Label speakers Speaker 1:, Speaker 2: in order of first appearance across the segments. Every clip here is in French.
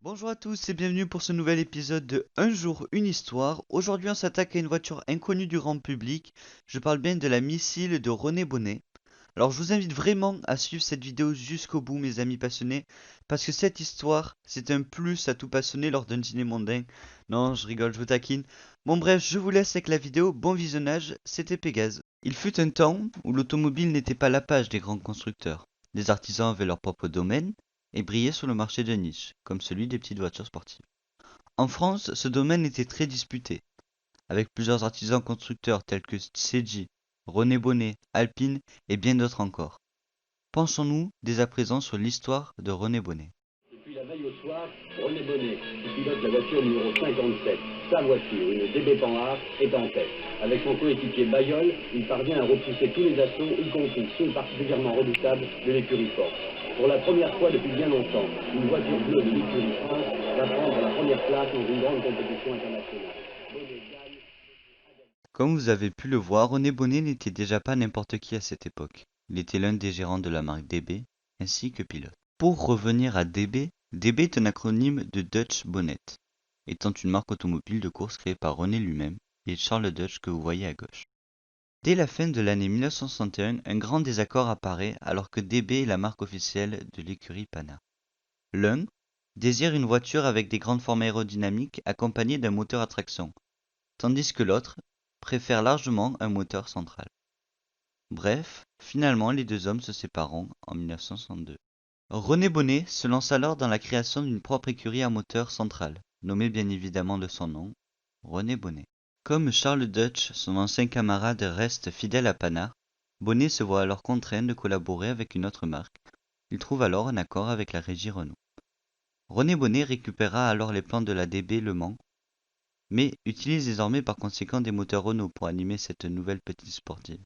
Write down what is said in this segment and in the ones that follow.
Speaker 1: Bonjour à tous et bienvenue pour ce nouvel épisode de Un jour une histoire. Aujourd'hui on s'attaque à une voiture inconnue du grand public. Je parle bien de la Missile de René Bonnet. Alors je vous invite vraiment à suivre cette vidéo jusqu'au bout mes amis passionnés, parce que cette histoire c'est un plus à tout passionné lors d'un dîner mondain. Non je rigole, je vous taquine. Bon bref, je vous laisse avec la vidéo, bon visionnage, c'était Pégase. Il fut un temps où l'automobile n'était pas l'apanage des grands constructeurs. Les artisans avaient leur propre domaine et brillaient sur le marché de niche, comme celui des petites voitures sportives. En France, ce domaine était très disputé, avec plusieurs artisans constructeurs tels que Seiji, René Bonnet, Alpine et bien d'autres encore. Penchons-nous dès à présent sur l'histoire de René Bonnet.
Speaker 2: Depuis la veille au soir, René Bonnet, qui pilote la voiture numéro 57, sa voiture, une DB Panhard, est en tête. Avec son coéquipier Bayeul, il parvient à repousser tous les assauts, y compris ceux particulièrement redoutables de l'écurie Force. Pour la première fois depuis bien longtemps, une voiture bleue de l'écurie France va prendre la première place dans une grande compétition internationale. Bonnet gagne.
Speaker 1: Comme vous avez pu le voir, René Bonnet n'était déjà pas n'importe qui à cette époque. Il était l'un des gérants de la marque DB, ainsi que pilote. Pour revenir à DB, DB est un acronyme de Dutch Bonnet, étant une marque automobile de course créée par René lui-même et Charles Dutch que vous voyez à gauche. Dès la fin de l'année 1961, un grand désaccord apparaît alors que DB est la marque officielle de l'écurie Panhard. L'un désire une voiture avec des grandes formes aérodynamiques accompagnées d'un moteur à traction, tandis que l'autre préfère largement un moteur central. Bref, finalement les deux hommes se sépareront en 1962. René Bonnet se lance alors dans la création d'une propre écurie à moteur central, nommée bien évidemment de son nom, René Bonnet. Comme Charles Dutch, son ancien camarade, reste fidèle à Panhard, Bonnet se voit alors contraint de collaborer avec une autre marque. Il trouve alors un accord avec la régie Renault. René Bonnet récupérera alors les plans de la DB Le Mans, mais utilise désormais par conséquent des moteurs Renault pour animer cette nouvelle petite sportive.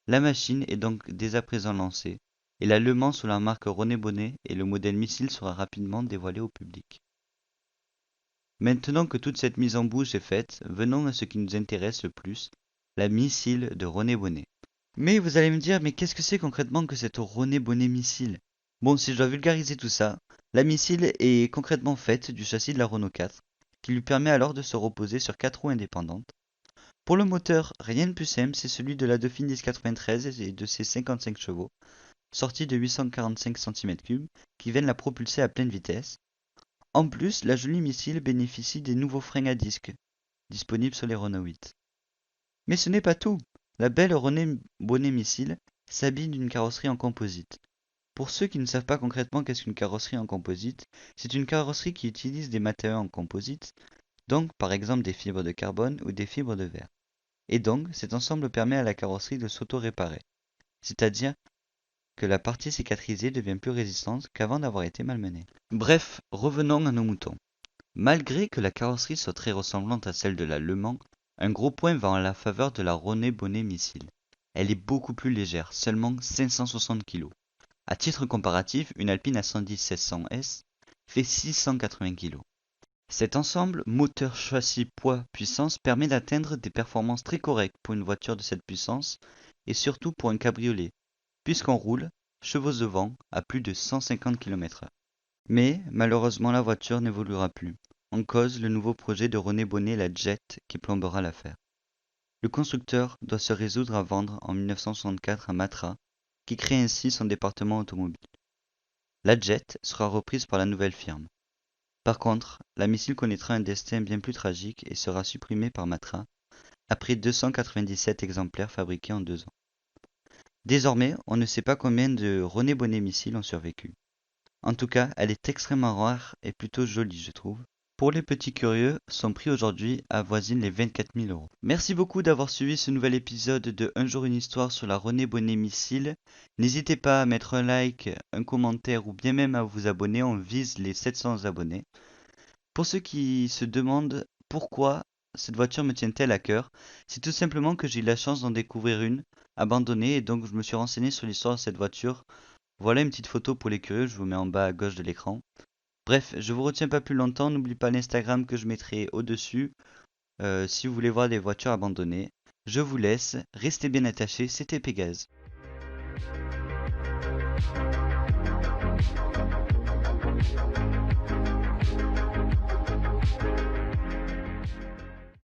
Speaker 1: La machine est donc dès à présent lancée, et la Le Mans sous la marque René Bonnet et le modèle Missile sera rapidement dévoilé au public. Maintenant que toute cette mise en bouche est faite, venons à ce qui nous intéresse le plus, la Missile de René Bonnet. Mais vous allez me dire, mais qu'est-ce que c'est concrètement que cette René Bonnet Missile? Bon, si je dois vulgariser tout ça, la Missile est concrètement faite du châssis de la Renault 4, qui lui permet alors de se reposer sur 4 roues indépendantes. Pour le moteur, rien de plus simple, c'est celui de la Dauphine 1093 et de ses 55 chevaux, sortis de 845 cm3, qui viennent la propulser à pleine vitesse. En plus, la jolie Missile bénéficie des nouveaux freins à disque, disponibles sur les Renault 8. Mais ce n'est pas tout. La belle René Bonnet Missile s'habille d'une carrosserie en composite. Pour ceux qui ne savent pas concrètement qu'est-ce qu'une carrosserie en composite, c'est une carrosserie qui utilise des matériaux en composite, donc par exemple des fibres de carbone ou des fibres de verre. Et donc, cet ensemble permet à la carrosserie de s'auto-réparer, c'est-à-dire que la partie cicatrisée devient plus résistante qu'avant d'avoir été malmenée. Bref, revenons à nos moutons. Malgré que la carrosserie soit très ressemblante à celle de la Le Mans, un gros point va en la faveur de la René Bonnet Missile. Elle est beaucoup plus légère, seulement 560 kg. À titre comparatif, une Alpine A110 1600S fait 680 kg. Cet ensemble, moteur, châssis, poids, puissance, permet d'atteindre des performances très correctes pour une voiture de cette puissance et surtout pour un cabriolet, puisqu'on roule, chevaux de vent, à plus de 150 km/h. Mais, malheureusement, la voiture n'évoluera plus. En cause, le nouveau projet de René Bonnet, la Jet, qui plombera l'affaire. Le constructeur doit se résoudre à vendre en 1964 à Matra, qui crée ainsi son département automobile. La Jet sera reprise par la nouvelle firme. Par contre, la Missile connaîtra un destin bien plus tragique et sera supprimée par Matra, après 297 exemplaires fabriqués en 2 ans. Désormais, on ne sait pas combien de René Bonnet Missile ont survécu. En tout cas, elle est extrêmement rare et plutôt jolie, je trouve. Pour les petits curieux, son prix aujourd'hui avoisine les 24 000 €. Merci beaucoup d'avoir suivi ce nouvel épisode de Un jour une histoire sur la René Bonnet Missile. N'hésitez pas à mettre un like, un commentaire ou bien même à vous abonner, on vise les 700 abonnés. Pour ceux qui se demandent pourquoi cette voiture me tient-elle à cœur, c'est tout simplement que j'ai eu la chance d'en découvrir une, abandonnée, et donc je me suis renseigné sur l'histoire de cette voiture. Voilà une petite photo pour les curieux, je vous mets en bas à gauche de l'écran. Bref, je vous retiens pas plus longtemps, n'oubliez pas l'Instagram que je mettrai au-dessus si vous voulez voir des voitures abandonnées. Je vous laisse, restez bien attachés, c'était Pégase.